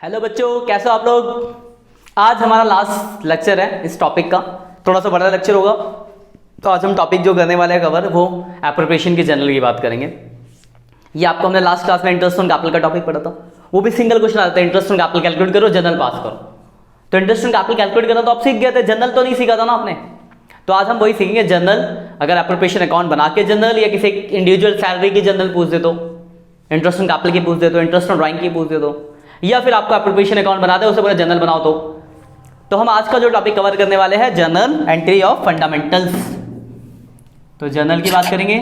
Hello बच्चों, कैसे हो आप लोग। आज हमारा लास्ट लेक्चर है इस टॉपिक का, थोड़ा सा बड़ा लेक्चर होगा। तो आज हम टॉपिक जो करने वाले हैं कवर, वो एप्रोप्रिएशन की जनरल की बात करेंगे। ये आपको हमने लास्ट क्लास में इंटरेस्ट ऑन कैपिटल का टॉपिक पढ़ा था, वो भी सिंगल क्वेश्चन आता है, इंटरेस्ट ऑन कैपिटल कैलकुलेट करो, जनरल पास करो। तो इंटरेस्ट ऑन कैपिटल कैलकुलेट करना तो आप सीख गए थे, जनरल तो नहीं सीखा था ना आपने। तो आज हम वही सीखेंगे जनरल। अगर एप्रोप्रिएशन अकाउंट बना के जनरल, या किसी इंडिविजुअल सैलरी की जनरल पूछ दे तो, इंटरेस्ट ऑन कैपिटल की पूछ दे तो, इंटरेस्ट ऑन ड्राइंग की पूछ दे तो, या फिर आपको एप्रोप्रिएशन अकाउंट बना दे उसे पूरा जनरल बनाओ तो हम आज का जो टॉपिक कवर करने वाले हैं जनरल एंट्री ऑफ फंडामेंटल्स। तो जनरल की बात करेंगे।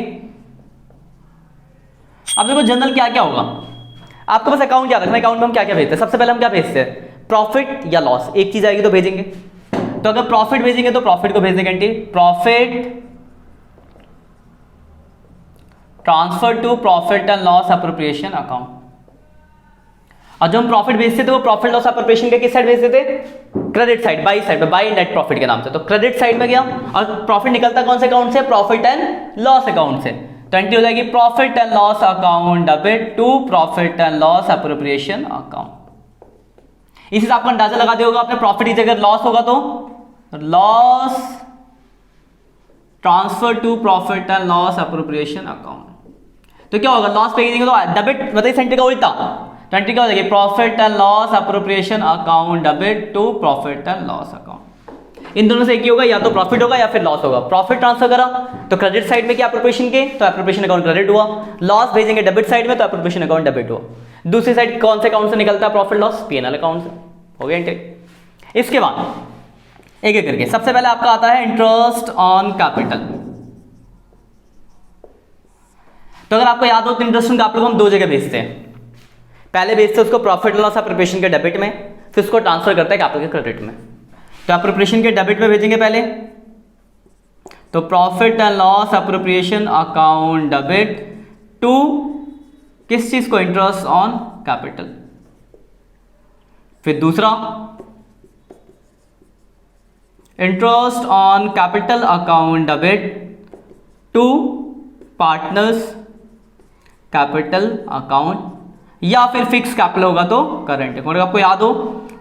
अब देखो जनरल क्या क्या होगा, आपको बस अकाउंट याद रखना। अकाउंट में हम क्या क्या भेजते हैं, सबसे पहले हम क्या भेजते हैं, प्रॉफिट या लॉस, एक चीज आएगी तो भेजेंगे। तो अगर प्रॉफिट भेजेंगे तो प्रॉफिट को भेज देंगे entry, profit transfer to profit and loss appropriation account. और जो हम प्रॉफिट भेजते थे वो प्रॉफिट लॉस एप्रोप्रिएशन के किस साइड भेजते थे, क्रेडिट साइड, बाई साइड पे, बाई नेट प्रॉफिट के नाम से। तो क्रेडिट साइड में गया और प्रॉफिट निकलता कौन से अकाउंट से, प्रॉफिट एंड लॉस अकाउंट से। तो एंट्री हो जाएगी profit and loss account debit to profit and loss appropriation account. इसी से आपको अंदाजा लगा दिया होगा आपने, प्रॉफिट की जगह लॉस होगा तो loss transfer to profit and loss appropriation account. तो क्या होगा, लॉस पे देंगे तो डेबिट, मतलब इस एंट्री का उल्टा। तो एंट्री क्या हो जाएगी, profit and loss appropriation account debit to profit and loss account. इन दोनों से एक ही होगा, या तो प्रॉफिट होगा या फिर लॉस होगा। प्रॉफिट ट्रांसफर करा तो क्रेडिट साइड में क्या एप्रोप्रिएशन के, तो एप्रोप्रिएशन अकाउंट क्रेडिट हुआ। लॉस भेजेंगे डेबिट साइड में तो एप्रोप्रिएशन अकाउंट डेबिट हुआ। दूसरी साइड कौन से अकाउंट से निकलता है प्रॉफिट लॉस, पीएनएल अकाउंट से। हो गया एंट्री। इसके बाद एक एक करके, सबसे पहले आपका आता है इंटरेस्ट ऑन कैपिटल। तो अगर आपको याद हो तो इंटरेस्ट ऑन कैपिटल को हम दो जगह भेजते हैं। पहले भेजते हैं उसको प्रॉफिट लॉस एप्रोप्रिएशन के डेबिट में, फिर उसको ट्रांसफर करते हैं कैपिटल के क्रेडिट में। तो एप्रोप्रिएशन के डेबिट में भेजेंगे पहले, तो profit and loss appropriation account debit to किस चीज को, इंटरेस्ट ऑन कैपिटल। फिर दूसरा interest on capital account debit to partners capital account, या फिर फिक्स कैपिटल होगा तो करंट अकाउंट। आपको याद हो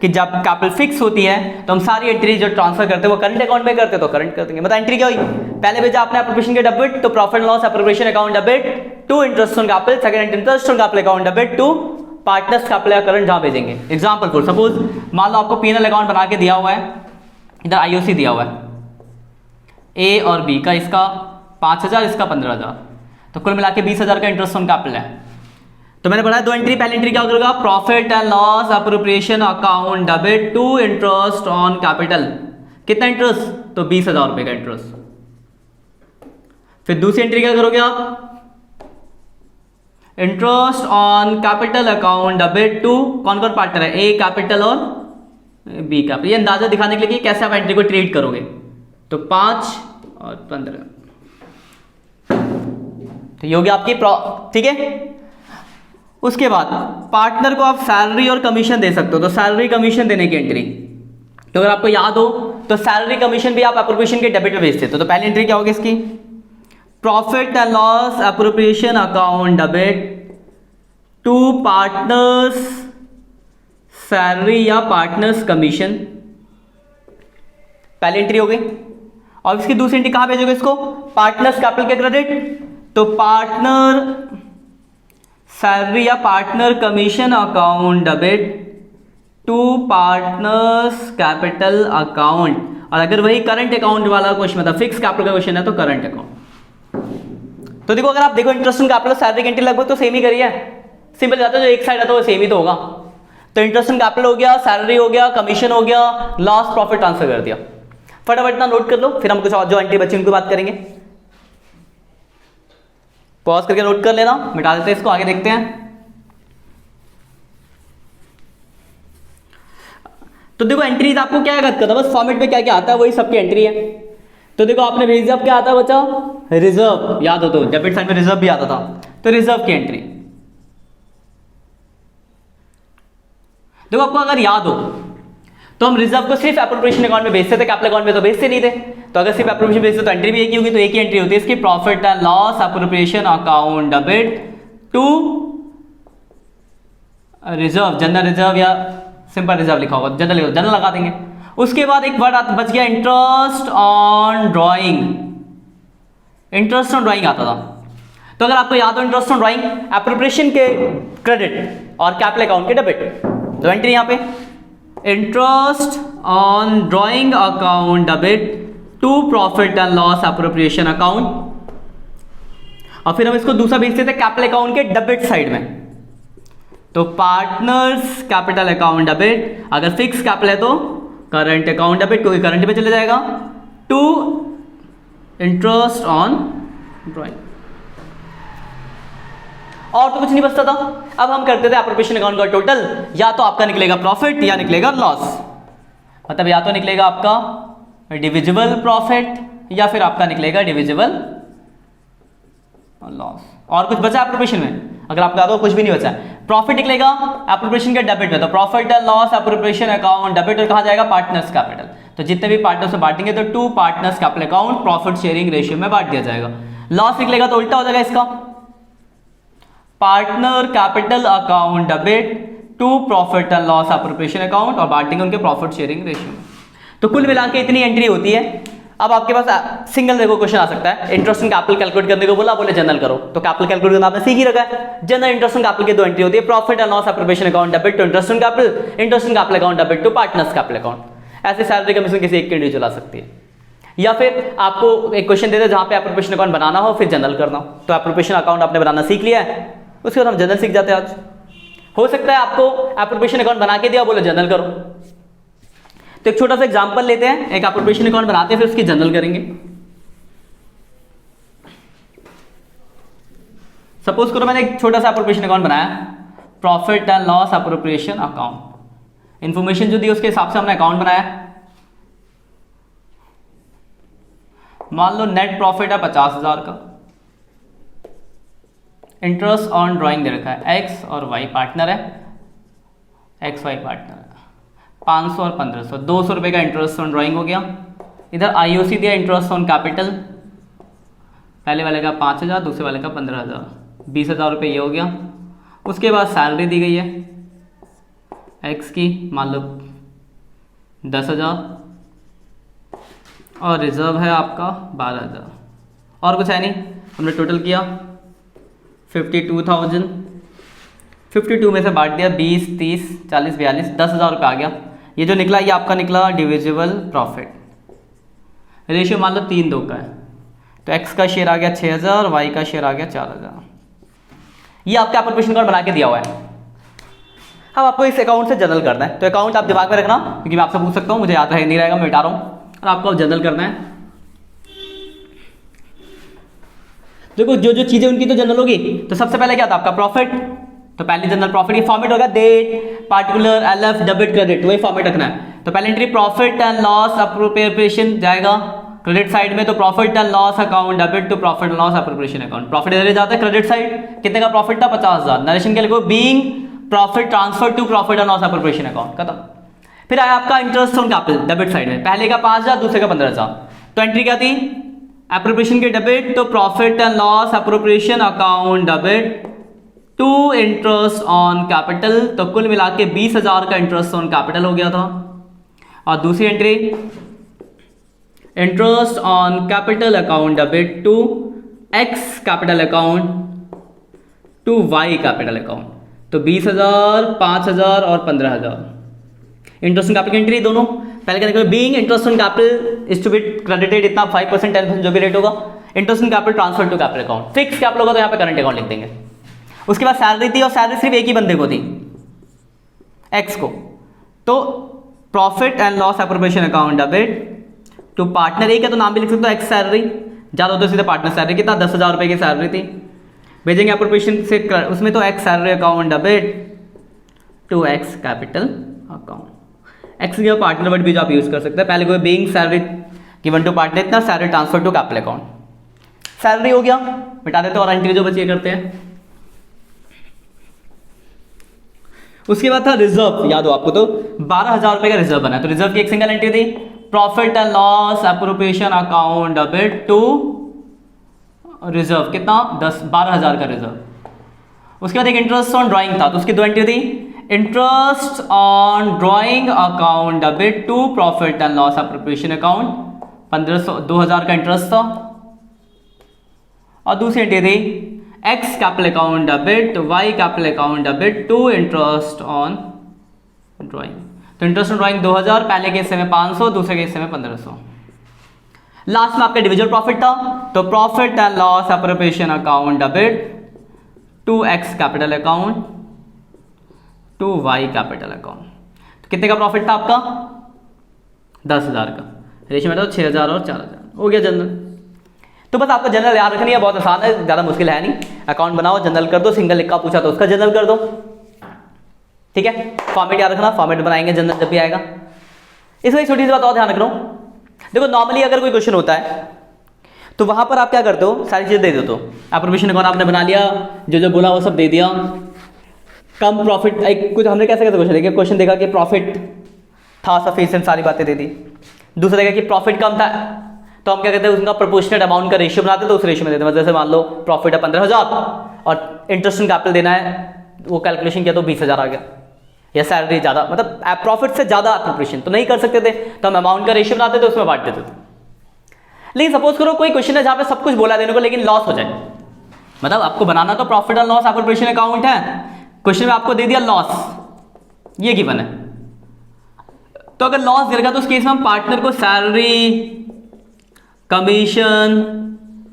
कि जब कैपिटल फिक्स होती है तो हम सारी एंट्री जो ट्रांसफर करते हैं वो करंट अकाउंट में करते हैं, तो करंट कर देंगे। मतलब एंट्री क्या हुई, पहले भेजा आपने एप्रोप्रिएशन के डेबिट तो profit loss appropriation account debit to interest on capital, second interest on capital account debit to partners capital या करंट, जहां भेजेंगे। एग्जांपल फॉर सपोज मान लो आपको पीएनएल अकाउंट बना के दिया हुआ है, इधर आईओसी दिया हुआ है, ए और बी का, इसका 5,000 इसका 15,000, तो कुल मिला के 20,000 का इंटरेस्ट ऑन कैपिटल है। तो मैंने बनाया दो एंट्री, पहली एंट्री क्या होगा, profit and loss appropriation account debit to interest on capital. कितना इंटरेस्ट, तो 20,000 रुपए का इंटरेस्ट। फिर दूसरी एंट्री क्या करोगे आप, interest on capital account debit to कौन कौन पार्टनर है, ए कैपिटल और बी कैपिटल। ये अंदाजा दिखाने के लिए कि कैसे आप एंट्री को ट्रीट करोगे। तो 5 और 15, तो ये होगी आपकी ठीक है। उसके बाद पार्टनर को आप सैलरी और कमीशन दे सकते हो, तो सैलरी कमीशन देने की एंट्री। तो अगर आपको याद हो तो सैलरी कमीशन भी आप एप्रोप्रिएशन के डेबिट में भेजते हो। तो पहली एंट्री क्या होगी इसकी, profit and loss appropriation account debit to partners salary या पार्टनर्स कमीशन, पहली एंट्री हो गई। और इसकी दूसरी एंट्री कहां भेजोगे इसको, पार्टनर्स कैपिटल के क्रेडिट, तो पार्टनर सैलरी या partner commission account debit to partners capital account. और अगर वही करंट अकाउंट वाला क्वेश्चन, मतलब फिक्स कैपिटल का क्वेश्चन है, तो करंट अकाउंट। तो देखो अगर आप देखो इंटरेस्ट ऑन कैपिटल सैलरी की एंट्री लगभग तो सेम ही करिए, सिंपल जाता है, जो एक साइड आता है वो सेम ही तो होगा। तो इंटरेस्ट ऑन कैपिटल हो गया, सैलरी हो गया, कमीशन हो गया, लॉस प्रॉफिट ट्रांसफर कर दिया। फटाफट ना नोट कर लो, फिर हम कुछ और जो एंट्री बची उनकी बात करेंगे। पॉज करके नोट कर लेना, मिटा देते हैं इसको, आगे देखते हैं। तो देखो एंट्रीज आपको क्या याद करना, बस फॉर्मेट में क्या क्या आता है वही सबकी एंट्री है। तो देखो आपने भेज दिया, अब क्या आता है बच्चा, रिजर्व, याद हो तो डेबिट साइड में रिजर्व भी आता था, तो रिजर्व की एंट्री। देखो आपको अगर याद हो तो हम रिजर्व को सिर्फ एप्रोप्रिएशन अकाउंट में भेजते थे, कैपिटल अकाउंट में तो भेजते नहीं थे। तो अगर सिर्फ एप्रोप्रिएशन भेजते तो एंट्री भी एक ही होगी, तो एक ही एंट्री होती है इसकी, profit and loss appropriation account debit to reserve, general reserve या सिंपल रिजर्व लिखा होगा, जनरल लगा देंगे। उसके बाद एक वर्ड बच गया interest on drawing. Interest on drawing आता था, तो अगर आपको याद हो इंटरेस्ट ऑन ड्राइंग एप्रोप्रिएशन के क्रेडिट और कैपिटल अकाउंट के डेबिट, तो एंट्री यहां पे interest on drawing account debit to profit and loss appropriation account, और फिर हम इसको दूसरा भेजते थे कैपिटल अकाउंट के डेबिट साइड में, तो पार्टनर्स कैपिटल अकाउंट डेबिट, अगर फिक्स कैपिटल है तो करंट अकाउंट डेबिट क्योंकि करंट में चले जाएगा, टू इंटरेस्ट ऑन ड्राइंग। और तो कुछ नहीं बचता था। अब हम करते थे एप्रोप्रिएशन अकाउंट का टोटल, या तो आपका निकलेगा प्रॉफिट या निकलेगा लॉस, मतलब या तो निकलेगा आपका डिविजिबल प्रॉफिट या फिर आपका निकलेगा डिविजिबल लॉस। और कुछ बचा एप्रोप्रिएशन में? अगर आपका तो कुछ भी नहीं बचा है। प्रॉफिट निकलेगा एप्रोप्रिएशन के डेबिट में, तो profit and loss appropriation account debit, और कहा जाएगा पार्टनर्स कैपिटल, तो जितने भी पार्टनर्स में बांटेंगे तो to partners capital account profit sharing ratio में बांट दिया जाएगा। लॉस निकलेगा तो उल्टा हो जाएगा इसका, partner capital account debit to profit and loss appropriation account, और बांटेंगे उनके प्रॉफिट शेयरिंग रेशियो में। तो कुल मिला के इतनी एंट्री होती है। अब आपके पास सिंगल देखो क्वेश्चन आ सकता है, इंटरेस्ट ऑन कैपिटल कैलकुलेट करने को बोला, बोले जनरल करो, तो कैपिटल कैलकुलेट करना आपने सीख ही रखा है। जनरल इंटरेस्ट ऑन कैपिटल की दो एंट्री होती है, profit and loss appropriation account debit to interest on capital, interest on capital account debit to partners capital account. ऐसे सैलरी कमीशन किसी एक के इंडिविजुअल आ सकती है, या फिर आपको एक क्वेश्चन दे दे जहां पे एप्रोप्रिएशन अकाउंट बनाना हो फिर जनरल करना हो, तो एप्रोप्रिएशन अकाउंट आपने बनाना सीख लिया है, उसके बाद हम जनरल सीख जाते हैं आज। हो सकता है आपको एप्रोप्रिएशन अकाउंट बना के दिया, बोले जनरल करो, तो एक छोटा सा एग्जांपल लेते हैं, एक एप्रोप्रिएशन अकाउंट बनाते हैं फिर उसकी जनरल करेंगे। सपोज करो मैंने एक छोटा सा एप्रोप्रिएशन अकाउंट बनाया, profit and loss appropriation account, information जो दी उसके हिसाब से हमने अकाउंट बनाया। मान लो नेट प्रॉफिट है 50,000 का, इंटरेस्ट ऑन ड्राइंग दे रखा है, एक्स और वाई पार्टनर है, एक्स वाई पार्टनर है, 500 और 1500, 200 रुपये का इंटरेस्ट ऑन ड्राइंग हो गया। इधर आईओसी दिया इंटरेस्ट ऑन कैपिटल, पहले वाले का 5,000, दूसरे वाले का 15,000, 20,000 रुपये ये हो गया। उसके बाद सैलरी दी गई है एक्स की, मान लो 10,000, और रिजर्व है आपका 12,000, और कुछ है नहीं। हमने टोटल किया 52,000, 52 में से बांट दिया 20, 30, 40, 42, 10,000 रुपये आ गया। ये जो निकला ये आपका निकला डिविजिबल प्रॉफिट। रेशियो मान लो 3:2 का है, तो एक्स का शेयर आ गया 6,000, वाई का शेयर आ गया 4,000। ये आपका एप्रोप्रिएशन अकाउंट बना के दिया हुआ है। अब आपको इस अकाउंट से जनरल करना है, तो अकाउंट आप दिमाग में रखना, क्योंकि मैं आपसे पूछ सकता हूँ, मुझे याद है नहीं रहेगा, मैं मिटा रहा हूँ, और आपको जनरल करना है। देखो जो जो चीजें उनकी तो जनरल होगी, तो सबसे पहले क्या था आपका प्रॉफिट, तो पहले जनरल प्रॉफिट, ये फॉर्मेट होगा date particular LF debit credit, वही फॉर्मेट रखना है। तो पहले entry profit and loss appropriation जाएगा क्रेडिट साइड में, तो profit and loss account debit to profit and loss appropriation account. Profit इधर जाता है क्रेडिट साइड, कितने का प्रॉफिट था 50,000, नरेशन के लिए being profit transfer to profit and loss appropriation account, खत्म। फिर आया आपका interest on capital debit side में, पहले का 5,000, दूसरे का 15,000, तो एंट्री क्या थी एप्रोप्रिएशन के डेबिट, तो profit and loss appropriation account debit to interest on capital, तो कुल मिला के 20,000 का इंटरेस्ट ऑन कैपिटल हो गया था। और दूसरी entry interest on capital account debit to x capital account to Y capital account, तो 20,000, 5,000 और 15,000। इंटरेस्ट ऑन कैपिटल की एंट्री दोनों, पहले क्या देखो being interest on capital is to be credited, इतना 5%, 10% जो भी रेट होगा, interest on capital transfer to capital account, fix capital होगा तो यहाँ पे करंट अकाउंट लिख देंगे। उसके बाद सैलरी थी, और सैलरी सिर्फ एक ही बंदे को थी, एक्स को, तो profit and loss appropriation account debit to partner, एक है तो नाम भी लिख सकते हो एक्स सैलरी, ज़्यादा होता है सीधे पार्टनर सैलरी, कितना 10,000 रुपये की सैलरी थी, भेजेंगे एप्रोप्रिएशन से उसमें, तो x salary account debit to x capital account. X की पार्टनर वर्ड भी जो आप यूज कर सकते हैं, पहले कोई being salary given to partner, इतना salary transfer to capital account. Salary हो गया, मिटा देते और एंट्री जो बची करते हैं। उसके बाद था रिजर्व, याद हो आपको तो 12,000 रुपए का रिजर्व बना है। तो रिजर्व की एक सिंगल एंट्री थी, profit and loss appropriation account debit to reserve, कितना 12,000 का रिजर्व। उसके बाद एक इंटरेस्ट ऑन ड्राइंग था, तो उसकी 2 एंट्री थी, interest on drawing account debit to profit and loss appropriation account 2,000 का इंटरेस्ट था। और दूसरी एंट्री थी X capital account debit Y capital account debit to interest on drawing. तो इंटरेस्ट ऑन ड्राइंग 2,000, पहले के हिस्से में 500, दूसरे के हिस्से में 1,500। लास्ट में आपका इंडिविजुअल प्रॉफिट था, तो profit and loss appropriation account debit to x capital account to Y capital account. तो कितने का प्रॉफिट था आपका? 10,000 का। रेशियो में तो 6,000 और 4,000 हो गया जनरल। तो बस आपको जनरल याद रखनी है, बहुत आसान है, ज़्यादा मुश्किल है नहीं। अकाउंट बनाओ, जनरल कर दो, सिंगल लिखा पूछा तो उसका जनरल कर दो, ठीक है। फॉर्मेट याद रखना, फॉर्मेट बनाएंगे जनरल जब भी आएगा। इसमें एक छोटी सी बात और ध्यान रख लो, देखो नॉर्मली अगर कोई क्वेश्चन होता है तो वहां पर आप क्या करते हो, सारी चीज़ें दे देते हो। एप्रोप्रिएशन अकाउंट आपने बना लिया, जो जो बोला वो सब दे दिया। कम प्रॉफिट, एक कुछ हमने कैसे क्वेश्चन देखा कि प्रॉफिट था सफिशिएंट, सारी बातें दे दी। दूसरा देखा कि प्रॉफिट कम था, तो हम क्या कहते हैं, उसका प्रोपोर्शनेट अमाउंट का रेशियो बनाते हैं, तो उस रेशियो में देते हैं। जैसे मान लो प्रॉफिट है 15,000 और इंटरेस्ट ऑन कैपिटल देना है, वो कैलकुलेशन किया तो 20,000 आ गया, या सैलरी ज़्यादा, मतलब प्रॉफिट से ज़्यादा एप्रोप्रिएशन तो नहीं कर सकते थे, तो हम अमाउंट का रेशियो बनाते थे, उसमें बांट देते थे। लेकिन सपोज करो कोई क्वेश्चन है जहाँ पे सब कुछ बोला देने को, लेकिन लॉस हो जाए, मतलब आपको बनाना तो profit and loss appropriation account है, क्वेश्चन में आपको दे दिया लॉस, ये गिवन है। तो अगर लॉस दे रखा तो उस केस में हम पार्टनर को salary, commission,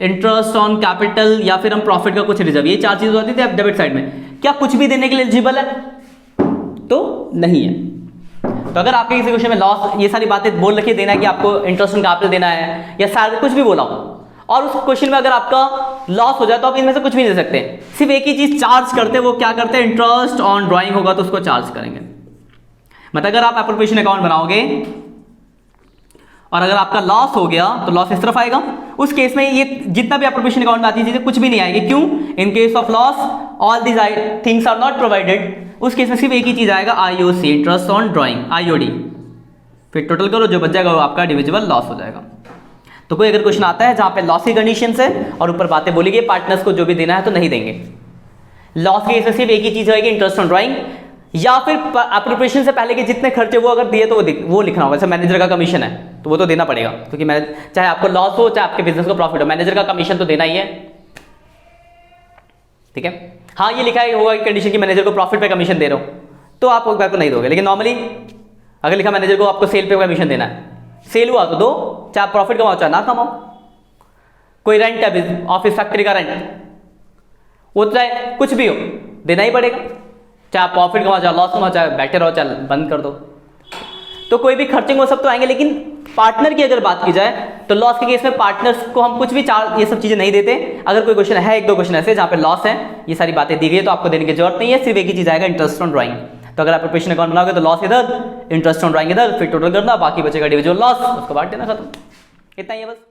interest on capital या फिर हम प्रॉफिट का कुछ रिजर्व, ये 4 चीजें होती थी डेबिट साइड में। क्या कुछ भी देने के लिए एलिजिबल है? तो नहीं है। तो अगर आपके किसी क्वेश्चन में लॉस, ये सारी बातें बोल रखी, देना है कि आपको इंटरेस्ट ऑन कैपिटल देना है या सैलरी, कुछ भी बोला हो, और उस क्वेश्चन में अगर आपका लॉस हो जाए तो आप इनमें से कुछ भी नहीं दे सकते, सिर्फ एक ही चीज चार्ज करते, वो क्या करते हैं, इंटरेस्ट ऑन ड्राइंग होगा तो उसको चार्ज करेंगे। मतलब अगर आप एप्रोप्रिएशन अकाउंट बनाओगे और अगर आपका लॉस हो गया तो लॉस इस तरफ आएगा, उस केस में ये जितना भी एप्रोप्रिएशन अकाउंट में आती है चीजें कुछ भी नहीं आएगी। क्यों? In case of loss all these things are not provided. उस केस में सिर्फ एक ही चीज आएगा, IOC, interest on drawing, IOD. फिर टोटल करो, जो बच जाएगा वो आपका डिविजिबल लॉस हो जाएगा। तो कोई अगर क्वेश्चन आता है जहां पे लॉस की कंडीशन है और ऊपर बातें बोली गई, पार्टनर्स को जो भी देना है तो नहीं देंगे, लॉस के केस में सिर्फ एक ही चीज होगी, इंटरेस्ट ऑन ड्राइंग, या फिर एप्रोप्रिएशन से पहले के जितने खर्चे वो अगर दिए तो वो लिखना होगा। जैसे मैनेजर का कमीशन है तो वो तो देना पड़ेगा, क्योंकि चाहे आपको लॉस हो चाहे आपके बिजनेस को प्रॉफिट हो, मैनेजर का कमीशन तो देना ही है, ठीक है। हाँ, ये लिखा होगा कि कंडीशन की मैनेजर को प्रॉफिट पे कमीशन दे रहा हूं तो आप को नहीं दोगे। लेकिन नॉर्मली अगर लिखा मैनेजर को आपको सेल पे कमीशन देना है, सेल हुआ तो दो, चाहे प्रॉफिट कमाओ चाहे ना कमाओ। कोई रेंट है, ऑफिस फैक्ट्री का रेंट, वो चाहे कुछ भी हो देना ही पड़ेगा, चाहे प्रॉफिट कमाओ चाहे लॉस कमाओ, चाहे बैठे रहो चाहे बंद कर दो। तो कोई भी खर्चिंग वो सब तो आएंगे। लेकिन पार्टनर की अगर बात की जाए तो लॉस के केस में पार्टनर्स को हम कुछ भी ये सब चीजें नहीं देते। अगर कोई क्वेश्चन है, 1-2 क्वेश्चन ऐसे जहां पे लॉस है, ये सारी बातें दी गई तो आपको देने की जरूरत नहीं है, सिर्फ एक ही चीज आएगा, इंटरेस्ट ऑन ड्राइंग। तो अगर आप एप्रोप्रिएशन अकाउंट बनाओगे तो लॉस इधर, इंटरेस्ट ऑन ड्राइंग इधर, फिर टोटल करना, बाकी बचेगा डिविजिबल लॉस, उसको बांट देना, खत्म। इतना ही है बस।